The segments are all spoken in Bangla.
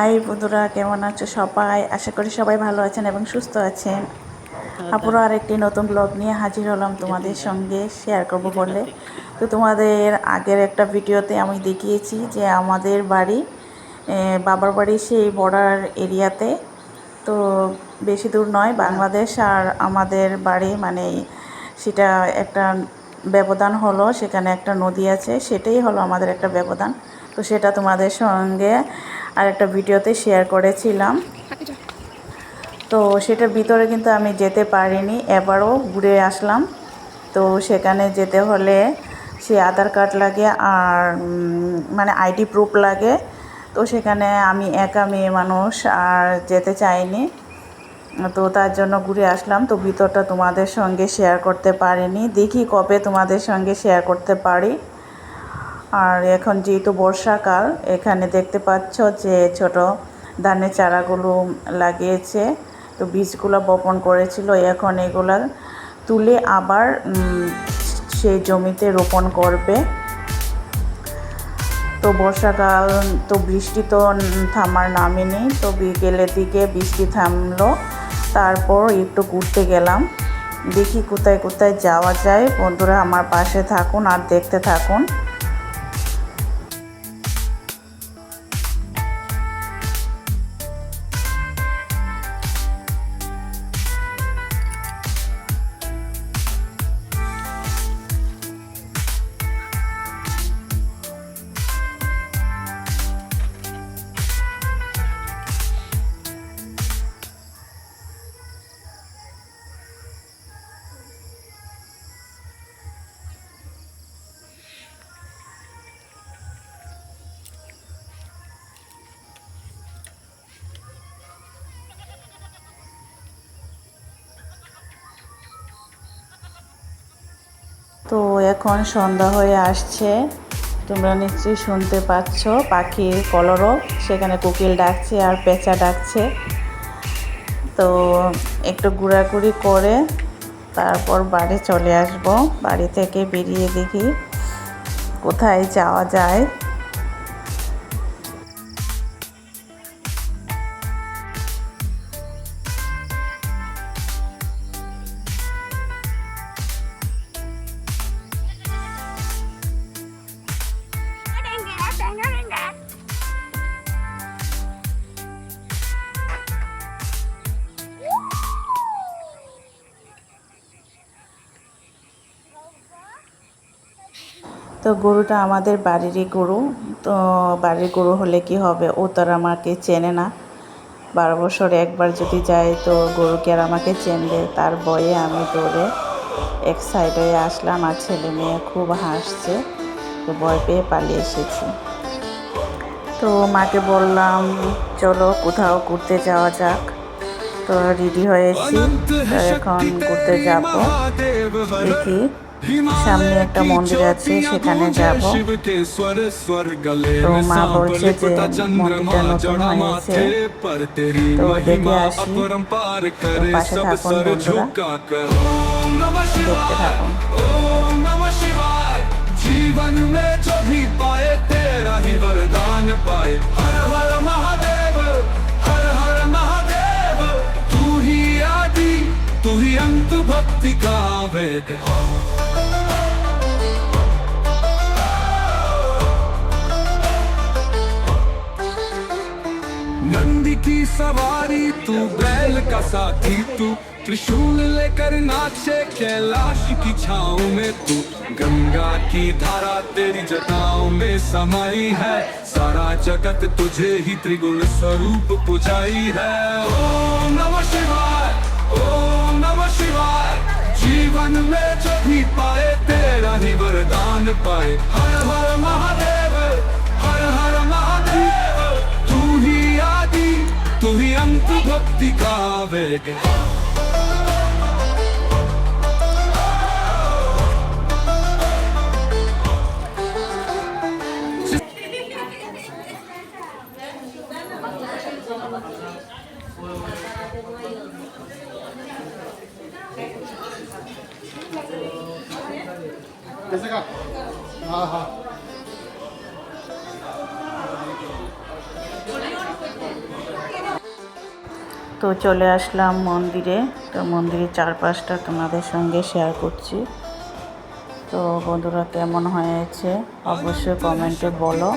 হাই বন্ধুরা, কেমন আছো সবাই? আশা করি সবাই ভালো আছেন এবং সুস্থ আছেন। আপুরা আরেকটি নতুন ব্লগ নিয়ে হাজির হলাম তোমাদের সঙ্গে শেয়ার করব বলে। তো তোমাদের আগের একটা ভিডিওতে আমি দেখিয়েছি যে আমাদের বাড়ি, বাবার বাড়ি সেই বর্ডার এরিয়াতে। তো বেশি দূর নয়, বাংলাদেশ আর আমাদের বাড়ি মানে সেটা একটা ব্যবধান হলো, সেখানে একটা নদী আছে, সেটাই হলো আমাদের একটা ব্যবধান। তো সেটা তোমাদের সঙ্গে আর একটা ভিডিওতে শেয়ার করেছিলাম। তো সেটার ভিতরে কিন্তু আমি যেতে পারিনি, এবারও ঘুরে আসলাম। তো সেখানে যেতে হলে সে আধার কার্ড লাগে আর মানে আইডি প্রুফ লাগে। তো সেখানে আমি একা মেয়ে মানুষ আর যেতে চাইনি, তো তার জন্য ঘুরে আসলাম। তো ভিতরটা তোমাদের সঙ্গে শেয়ার করতে পারিনি, দেখি কবে তোমাদের সঙ্গে শেয়ার করতে পারি। আর এখন যেহেতু বর্ষাকাল, এখানে দেখতে পাচ্ছ যে ছোট ধানের চারাগুলো লাগিয়েছে। তো বীজগুলো বপন করেছিল, এখন এগুলা তুলে আবার সেই জমিতে রোপণ করবে। তো বর্ষাকাল, তো বৃষ্টি তো থামার নামই নেই। তো বিকেলের দিকে বৃষ্টি থামলো, তারপর একটু ঘুরতে গেলাম। দেখি কোথায় কোথায় যাওয়া যায়। বন্ধুরা আমার পাশে থাকুন আর দেখতে থাকুন। তো এখন সন্ধ্যা হয়ে আসছে, তোমরা নিশ্চয়ই শুনতে পাচ্ছ পাখির কলরব। সেখানে কোকিল ডাকছে আর পেঁচা ডাকছে। তো একটু ঘোরাঘুরি করে তারপর বাড়ি চলে আসব। বাড়ি থেকে বেরিয়ে দেখি কোথায় যাওয়া যায়। তো গরুটা আমাদের বাড়িরই গরু। তো বাড়ির গরু হলে কি হবে, ও তো আর আমাকে চেনে না। 12 বছরে একবার যদি যায় তো গরুকে আর আমাকে চেনবে, তার ভয়ে আমি দৌড়ে এক সাইডে আসলাম। আর ছেলে মেয়ে খুব হাসছে, তো ভয় পেয়ে পালিয়ে এসেছি। তো মাকে বললাম চলো কোথাও ঘুরতে যাওয়া যাক। তো রেডি হয়েছি, তো এখন ঘুরতে যাব। দেখি সামনে একটা মন্দির আছে, সেখানে যাব। তো মা বলছে যে মন্দিরটা নতুন হয়েছে, তো দেখে আসি। তো পাশে থাকুন বন্ধুরা, দেখতে থাকুন। जीवन में जो भी पाए तेरा ही वरदान पाए। हर हर महादेव, हर हर महादेव। तू ही आदि, तू ही अंत, भक्ति का वेद। नंदी की सवारी तू, बैल का साथी तू, त्रिशूल लेकर नाचे कैलाश की छाँव में तू। गंगा की धारा तेरी जटाओं में समाई है, सारा जगत तुझे ही त्रिगुण स्वरूप पुजाई है। ओम नमः शिवाय, ओम नमः शिवाय। जीवन में जो भी पाए तेरा ही वरदान पाए। हर हर महादेव, हर हर महादेव। तू ही आदि, तू ही अंत, भक्ति का वेग। कैसे का? हाँ हाँ তো চলে আসলাম মন্দিরে। তো মন্দিরের চারপাশটা তোমাদের সঙ্গে শেয়ার করছি। তো বন্ধুরা কেমন হয়েছে অবশ্যই কমেন্টে বলো।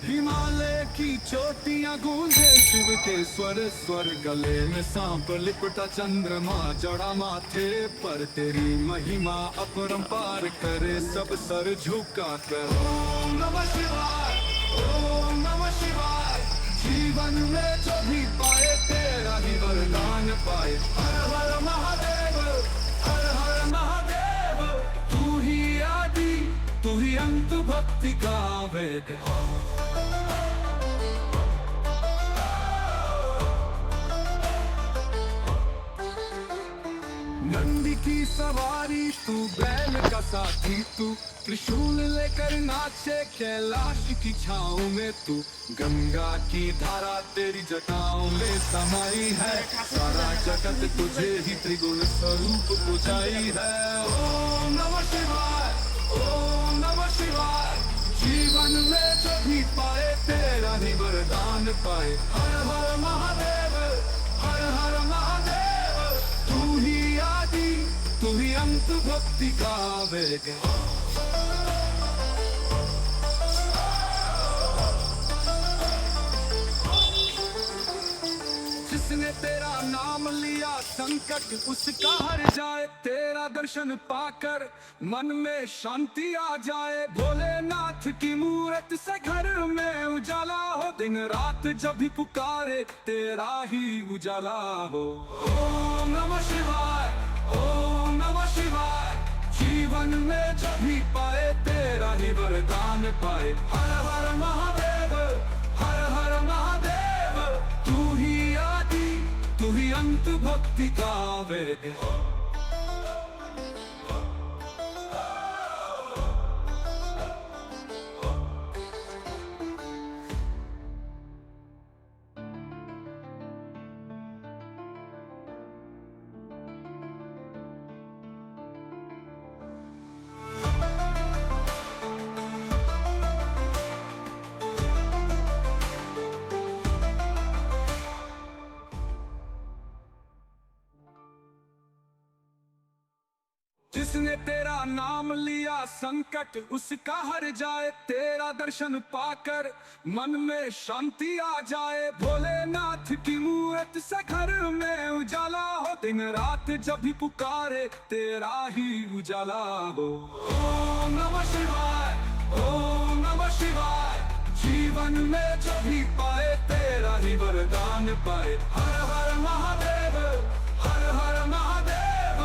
हिमालय की चोटियां गूंजे शिव के स्वर स्वर, गले में सांप लिपटा चंद्रमा, जड़ा माथे पर तेरी महिमा अपरंपार करे सब सर झुका कर। ओम नमः शिवाय, ओम नमः शिवाय। जीवन में जो भी पाए तेरा ही वरदान पाए। हर हर महादेव, हर हर महादेव। तू ही आदि, तू ही अंत, भक्ति का वेद। नंदी की सवारी तू, बैल का साथी तू, त्रिशूल लेकर नाचे कैलाश की छाँव में तू। गंगा की धारा तेरी जटाओं में समाई है, सारा जगत तुझे ही त्रिगुण स्वरूप बुझाई है। ओम नमः शिवाय, ओम नमः शिवाय। जीवन में जो भी पाए तेरा ही वरदान पाए। हर हर महादेव, हर हर महादेव। तू ही आदि, तू ही अंत, भक्ति का वेग। जिसने तेरा नाम लिया संकट उसका हर जाए। तेरा दर्शन पाकर मन में शांति आ जाए। भोलेनाथ की मूरत से घर में उजाला हो, दिन रात जब भी पुकारे तेरा ही उजाला हो। ओम नमः शिवाय, ओम नमः शिवाय। जीवन में जब भी पाए तेरा ही वरदान पाए। हर हर महादेव, हर हर महादेव। तू ही आदि, तू ही अंत, भक्ति का वेद। जिसने तेरा नाम लिया संकट उसका हर जाए। तेरा दर्शन पाकर मन में शांति आ जाए। भोलेनाथ की मूरत से घर में उजाला हो, दिन रात जब भी पुकारे तेरा ही उजाला हो। ओम नमः शिवाय, ओम नमः शिवाय। जीवन में जो भी पाए तेरा ही वरदान पाए। हर हर महादेव, हर हर महादेव।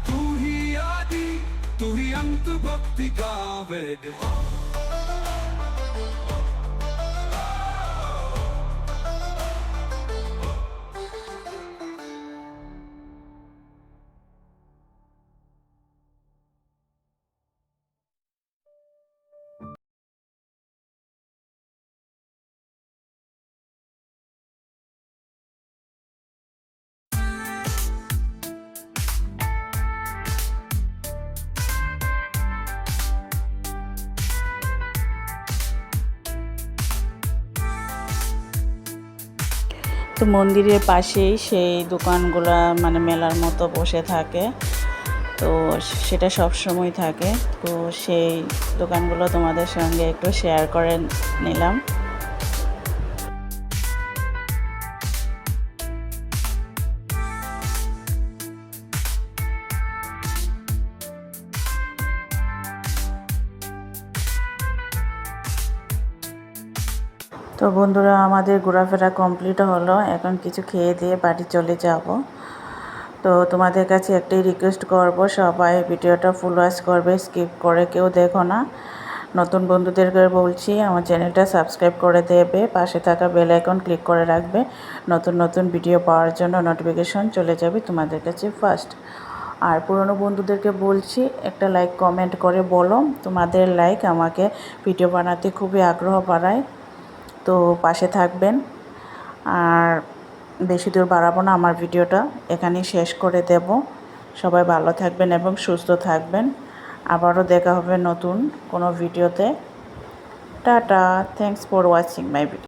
तू ही आदि, तू ही अंत, भक्ति का वेद। তো মন্দিরের পাশেই সেই দোকানগুলো মানে মেলার মতো বসে থাকে। তো সেটা সব সময় থাকে। তো সেই দোকানগুলো তোমাদের সঙ্গে একটু শেয়ার করে নিলাম। তো বন্ধুরা আমাদের ঘোরাফেরা কমপ্লিট হলো। এখন কিছু খেয়ে দিয়ে বাড়ি চলে যাব। তো তোমাদের কাছে একটাই রিকোয়েস্ট করব, সবাই ভিডিওটা ফুল ওয়াচ করবে, স্কিপ করে কেউ দেখো না। নতুন বন্ধুদেরকে বলছি আমার চ্যানেলটা সাবস্ক্রাইব করে দেবে, পাশে থাকা বেল আইকন ক্লিক করে রাখবে। নতুন নতুন ভিডিও পাওয়ার জন্য নোটিফিকেশন চলে যাবে তোমাদের কাছে ফার্স্ট। আর পুরনো বন্ধুদেরকে বলছি একটা লাইক কমেন্ট করে বলো, তোমাদের লাইক আমাকে ভিডিও বানাতে খুবই আগ্রহ বাড়ায়। তো পাশে থাকবেন। আর বেশি দূর বাড়াবো না, আমার ভিডিওটা এখানেই শেষ করে দেব। সবাই ভালো থাকবেন এবং সুস্থ থাকবেন। আবারও দেখা হবে নতুন কোনো ভিডিওতে। Tata, thanks for watching my video.